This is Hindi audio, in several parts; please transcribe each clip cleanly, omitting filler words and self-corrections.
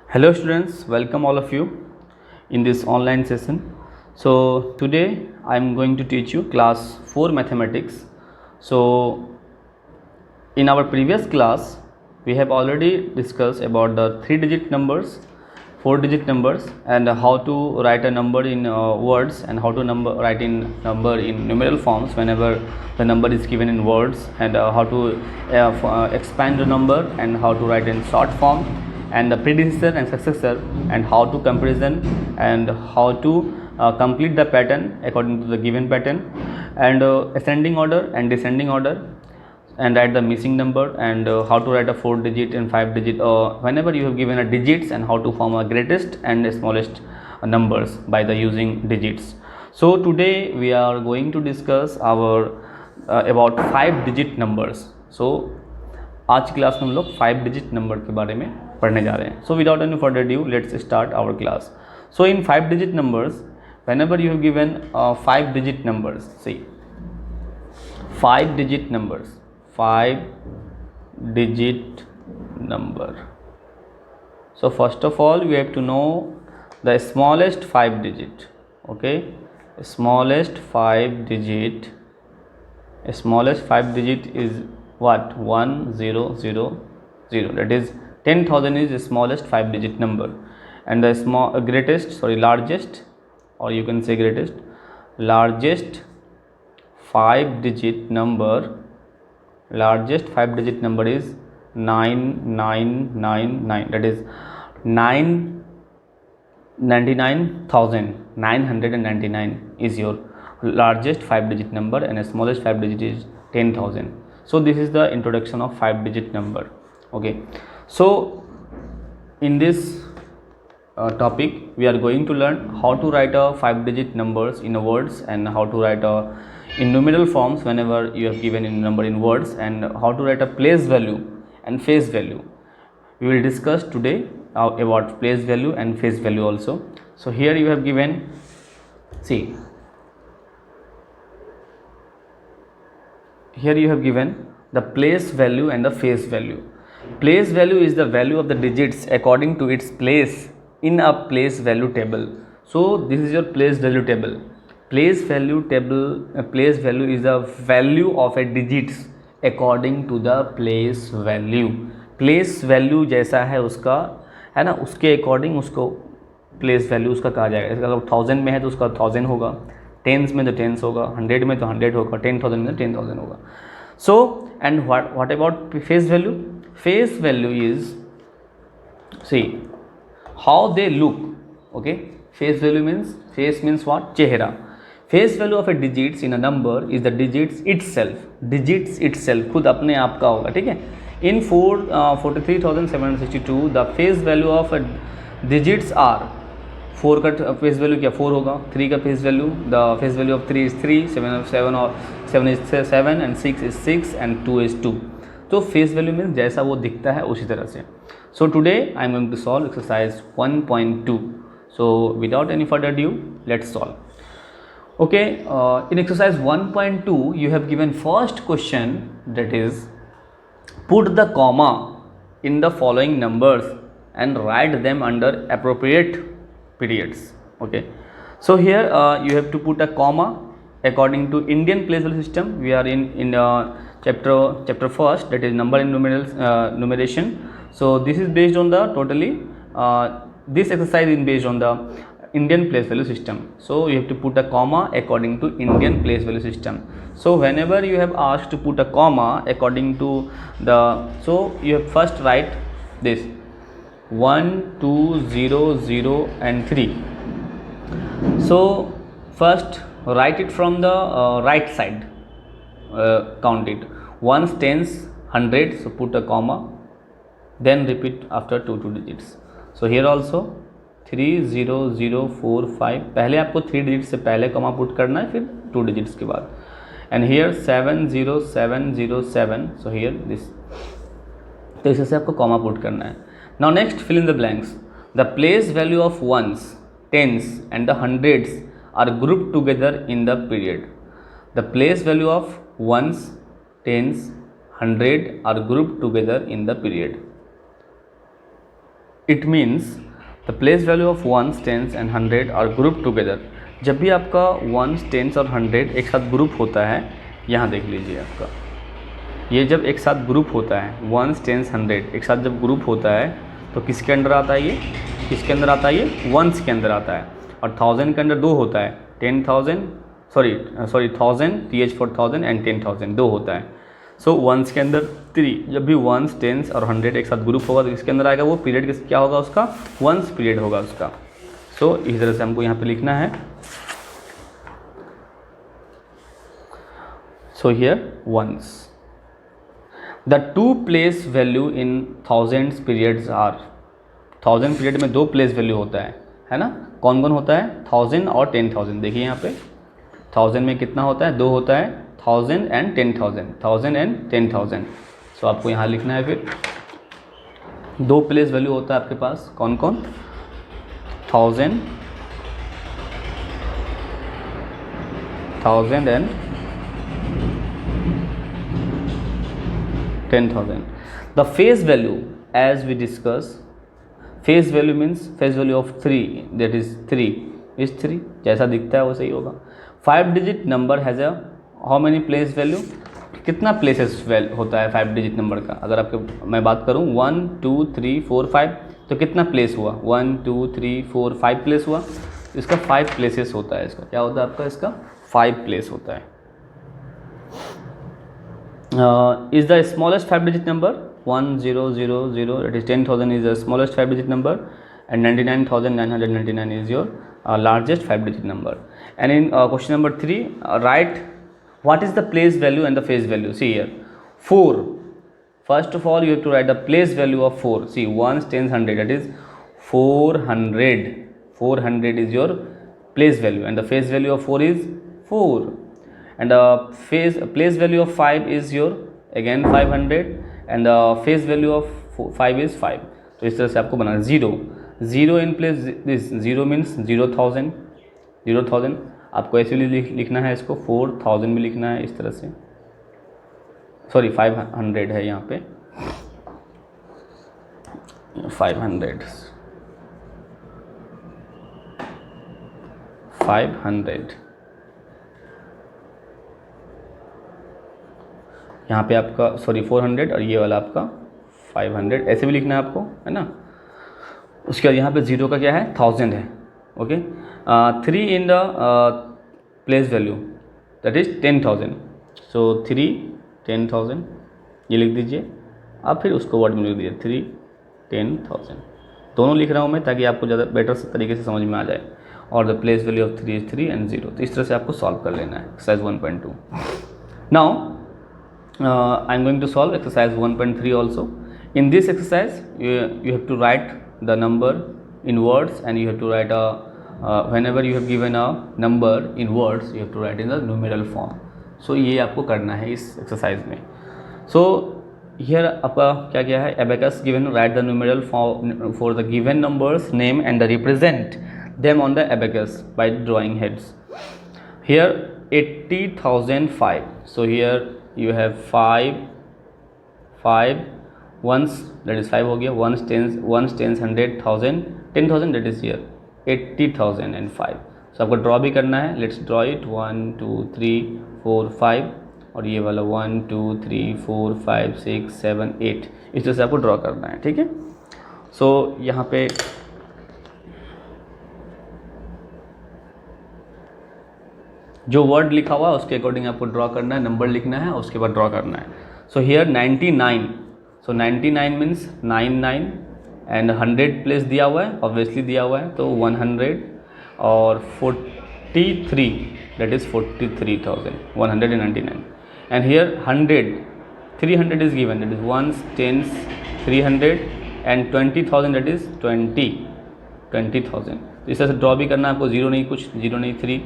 Hello students, welcome all of you in this online session. So today I am going to teach you class 4 mathematics. So in our previous class we have already discussed about the 3-digit numbers, 4-digit numbers, and how to write a number in words and how to write in number in numeral forms whenever the number is given in words, and how to expand the number and how to write in short form, and the predecessor and successor, and how to comparison, and how to complete the pattern according to the given pattern, and ascending order and descending order, and write the missing number, and how to write a 4-digit and 5-digit whenever you have given a digits, and how to form a greatest and smallest numbers by the using digits. So today we are going to discuss our about 5-digit numbers. So आज क्लास में हम लोग 5-digit नंबर के बारे में पढ़ने जा रहे हैं. So without any further ado, let's start our class. So in 5-digit numbers, whenever you have given 5-digit numbers, see 5-digit numbers, 5-digit number. So first of all we have to know the smallest 5-digit. Okay, smallest 5-digit is what? 1000. That is 10,000 is the smallest 5-digit number, and the largest, or you can say greatest, largest 5-digit number is 9999. That is 999,999 is your largest 5-digit number, and the smallest 5-digit is 10,000. So this is the introduction of 5-digit number. Okay, so in this topic we are going to learn how to write a 5-digit numbers in words, and how to write in numeral forms whenever you have given in number in words, and how to write a place value and phase value. We will discuss today about place value and phase value also. So here you have given, see, here you have given the place value and the phase value. Place value is the value of the digits according to its place in a place value table. So this is your place value table. Place value is the value of a digits according to the place value. Place value जैसा है उसका, है ना, उसके अकॉर्डिंग उसको प्लेस वैल्यू उसका कहा जाएगा. अगर 1000 में है तो उसका 1000 होगा, टेंस में तो टेंस होगा, 100 में तो 100 होगा, 10,000 में तो 10,000 होगा. So and what about face value? Face value is, see, how they look. Okay, face value means, face means what? चेहरा. Face value of a digits in a number is the digits itself. खुद अपने आप का होगा. ठीक है. In 43,762 the face value of a digits are 4 का फेस वैल्यू क्या 4 होगा, 3 का face value, the face value of 3 is 3, 7 और 7 is 7, and 6 is 6, and 2 is 2. तो फेस वैल्यू मीन्स जैसा वो दिखता है उसी तरह से. So today I am going to solve exercise 1.2. So without any further due let's solve. Okay, in exercise 1.2 you have given first question, that is put the comma in the following numbers and write them under appropriate periods. Okay, so here you have to put a comma according to Indian place value system. We are in chapter first, that is number and numeration. So this is based on the totally this exercise is based on the Indian place value system. So you have to put a comma according to Indian place value system. So whenever you have asked to put a comma according to the, so you have first write this 1, 2, 0, 0 and 3. So first write it from the right side, count it ones, tens, hundreds, so put a comma, then repeat after 2 digits. So here also 3, 0, 0, 4, 5, पहले आपको 3 डिजिट से पहले कॉमा पुट करना है, फिर 2 डिजिट्स के बाद. And here 7, 0, 7, 0, 7, so here this. तो इसे से आपको कॉमा पुट करना है. Now next fill in the blanks. The place value of ones, tens and the hundreds are group together in the period. The place value of ones, tens, 100 are group together in the period. It means the place value of ones, tens and 100 are group together. जब भी आपका वंस, टेंस और 100 एक साथ ग्रुप होता है, यहाँ देख लीजिए आपका ये जब एक साथ ग्रुप होता है, वंस, टेंस, 100 एक साथ जब ग्रुप होता है तो किसके अंदर आता है ये? किसके अंदर आता है ये? वंस के अंदर आता है। और 1000 के अंदर 2 होता है, 10,000 सॉरी 1000 TH for 1000 एंड 10,000 2 होता है। सो वंस के अंदर 3। जब भी वंस, टेंस और 100 एक साथ ग्रुप होगा तो इसके अंदर आएगा वो पीरियड क्या होगा उसका? वंस पीरियड होगा उसका। सो इस तरह से हमको यहाँ पे लिखना है। So here once the two place value in thousands periods are. 1000 period में 2 प्लेस वैल्यू होता है ना? कौन कौन होता है? 1000 और 10,000। देखिए यहाँ पे 1000 में कितना होता है? 2 होता है, 1000 एंड 10,000, 1000 एंड 10,000। सो आपको यहाँ लिखना है फिर 2 प्लेस वैल्यू होता है आपके पास, कौन कौन? 1000 and 10,000। The face value as we discuss, face value means face value of 3, that is 3 is 3, जैसा दिखता है वैसे ही होगा। 5 digit number has a how many place value? कितना प्लेसेस होता है 5 डिजिट नंबर का? अगर आपके मैं बात करूं 1 2 3 4 5 तो कितना प्लेस हुआ? 1 2 3 4 5 प्लेस हुआ। इसका 5 प्लेसेस होता है। इसका क्या होता है आपका? इसका 5 प्लेस होता है। Is the smallest 5 digit number 1000, that is 10,000 is the smallest 5 digit number and 99,999 is your largest 5 digit number. And in question number 3, write what is the place value and the face value. See here 4. First of all you have to write the place value of 4. See 1, 10, 100, that is 400. 400 is your place value and the face value of 4 is 4. And the place value of 5 is your again 500 and the face value of 5 is 5. तो इस तरह से आपको बनाना 0 in place this 0 means 0,000 आपको ऐसे लिखना है इसको 4,000 में लिखना है इस तरह से, सॉरी 500 है यहाँ पे 500 यहाँ पे आपका सॉरी 400 और ये वाला आपका 500 ऐसे भी लिखना है आपको, है ना। उसके बाद यहाँ पे 0 का क्या है? 1000 है। Okay 3 in the place value that is 10,000। सो 3 10,000 ये लिख दीजिए आप, फिर उसको वर्ड में लिख दीजिए 3 10,000। दोनों लिख रहा हूँ मैं ताकि आपको ज़्यादा बेटर तरीके से समझ में आ जाए। और the place value of 3 is 3 and 0। तो इस तरह से आपको सॉल्व कर लेना है exercise 1.2। Now I am going to solve exercise 1.3 also. In this exercise you have to write the number in words and you have to write whenever you have given a number in words you have to write in the numeral form. So ये आपको करना है इस exercise में। So here आपका क्या है? abacus given, write the numeral for the given numbers name and the represent them on the abacus by drawing heads. Here 80,005. So here you have 5 ones, that is 5 हो गया, 1 10 100 1000 10,000 that is here 80,005. so आपको ड्रॉ भी करना है। लेट्स ड्रॉ इट 1 2 3 4 5 और ये वाला 1 2 3 4 5 6 7 8 इस तरह से आपको ड्रॉ करना है, ठीक है। सो यहाँ पे जो वर्ड लिखा हुआ है उसके अकॉर्डिंग आपको ड्रॉ करना है, नंबर लिखना है और उसके बाद ड्रॉ करना है। So here 99, so 99 means 99 and 100 place दिया हुआ है, ऑब्वियसली दिया हुआ है तो 100 और 43 that is 43,199 and here 100 300 is given that is 1 10 300 and 20,000 that is 20,000। इस तरह से ड्रॉ भी करना है आपको, 0 नहीं, कुछ 0 नहीं 3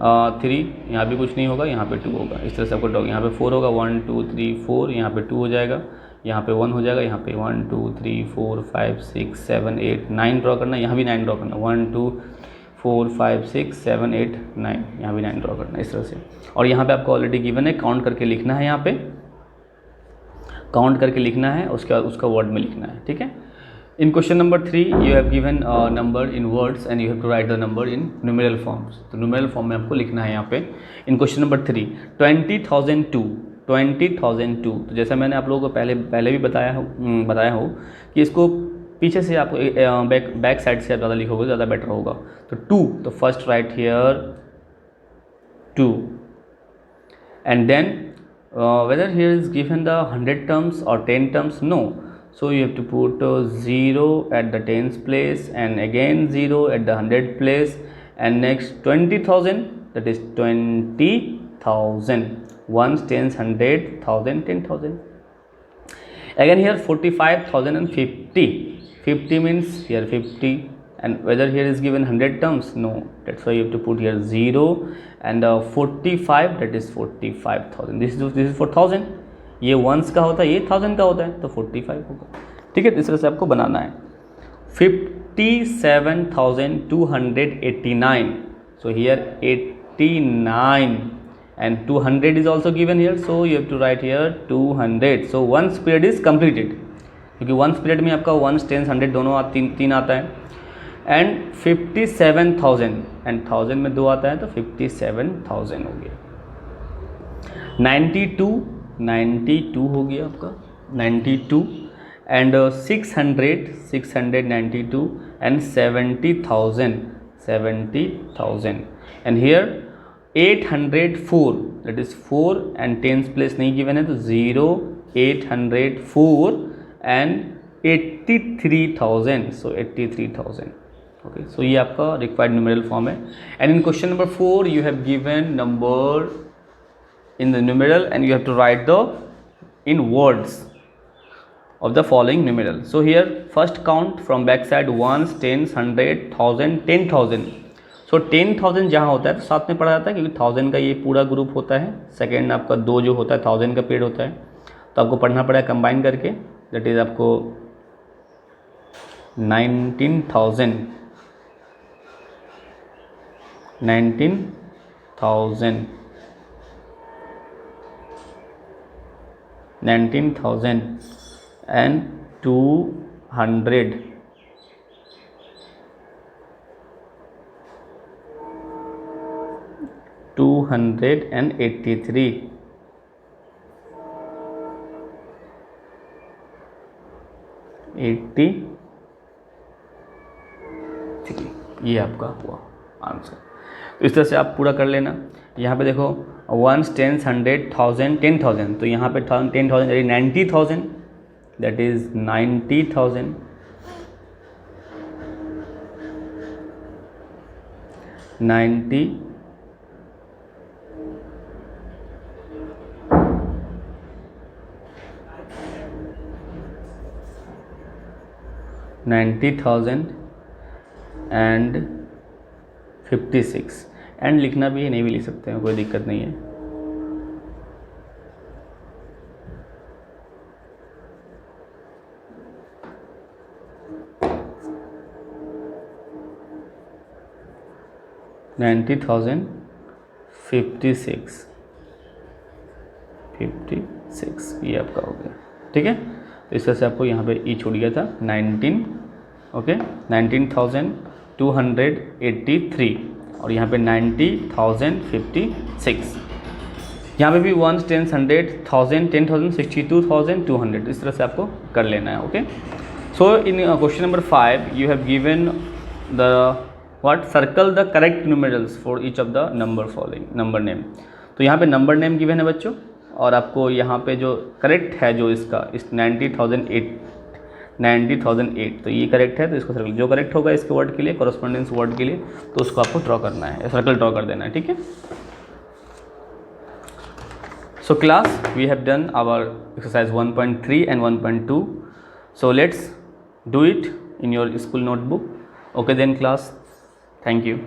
यहाँ भी कुछ नहीं होगा, यहाँ पे 2 होगा। इस तरह से आपको ड्रॉ, यहाँ पे 4 होगा 1 2 3 4, यहाँ पे 2 हो जाएगा, यहाँ पे 1 हो जाएगा, यहाँ पे 1 2 3 4 5 6 7 8 9 ड्रॉ करना है, यहाँ भी 9 ड्रॉ करना है 1 2 4 5 6 7 8 9, यहाँ भी 9 ड्रॉ करना है इस तरह से। और यहाँ पे आपको ऑलरेडी गिवन है, काउंट करके लिखना है, यहाँ पे काउंट करके लिखना है, उसके बाद उसका वर्ड में लिखना है, ठीक है। In question number 3 you have given a number in words and you have to write the number in numeral forms. तो numeral form में आपको लिखना है यहाँ पे. In question number 3 20,002 तो जैसा मैंने आप लोगों को पहले भी बताया हो कि इसको पीछे से आप बैक साइड से आप ज़्यादा लिखोगे ज़्यादा बेटर होगा. तो 2 तो first right here 2 and then whether here is given the 100 terms or 10 terms, no. So you have to put 0 at the tens place and again 0 at the 100 place and next 20,000, that is 20,000, ones, tens, 100, 1000, 10,000. Again here 45,000 and 50 means here 50 and whether here is given 100 terms, no, that's why you have to put here 0 and 45, that is 45,000. This is for 1000. ये वंस का होता है, ये 1000 का होता है, तो 45 होगा. ठीक है, इस तरह से आपको बनाना है. 57,289. So here 89 and 200 is also given here, so you have to write here 200. So once period is completed, क्योंकि once period में आपका ones, tens, 100 दोनों तीन आता है. एंड 57,000 एंड 1000 में 2 आता है तो 57,000 हो गया. 92 हो गया आपका 92 and 692 and 70,000 and here 804, that is 4 and tens place नहीं गिवन है तो 0, 804 एंड 83,000, सो 83,000. ओके, सो ये आपका रिक्वायर्ड न्यूमेरल फॉर्म है. And in question number 4 you have given number in the numeral and you have to write the in words of the following numeral. So here first count from back side ones, tens, 100, 1000, 10,000. So 10,000 जहाँ होता है तो साथ में पढ़ा जाता है क्योंकि 1000 का ये पूरा ग्रुप होता है. सेकेंड आपका 2 जो होता है 1000 का पीरियड होता है, तो आपको पढ़ना पड़ेगा कंबाइन करके. दैट इज आपको 19,000 and 200 and 83 ये आपका हुआ आंसर. तो इस तरह से आप पूरा कर लेना. यहाँ पे देखो वंस, टेंस, 100, 1000, 10,000, तो यहाँ पे 10,000 यानी 90,000, दैट इज 90,000. 90,000 एंड 56. एंड लिखना भी है, नहीं भी लिख सकते हैं, कोई दिक्कत नहीं है. $90,000 56 ये आपका हो गया. ठीक है, तो इस तरह से आपको यहाँ पे ई छूट गया था 19. ओके, 19,283 और यहाँ पे 90,056. यहाँ पे भी वंस, टेंस, 100, 1000, 10,000, 62,200. इस तरह से आपको कर लेना है. Okay, so in question number 5 you have given the what, circle the correct numerals for each of the number following number name. तो यहाँ पे नंबर नेम गिवन है बच्चों, और आपको यहाँ पे जो करेक्ट है जो इसका इस 90,008 तो ये करेक्ट है, तो इसको सर्कल, जो करेक्ट होगा इसके वर्ड के लिए, कॉरेस्पॉन्डेंस वर्ड के लिए, तो उसको आपको ड्रॉ करना है, सर्कल ड्रॉ कर देना है. ठीक है. So class we have done our exercise 1.3 and 1.2. So let's do it in your school notebook. Okay then class, thank you.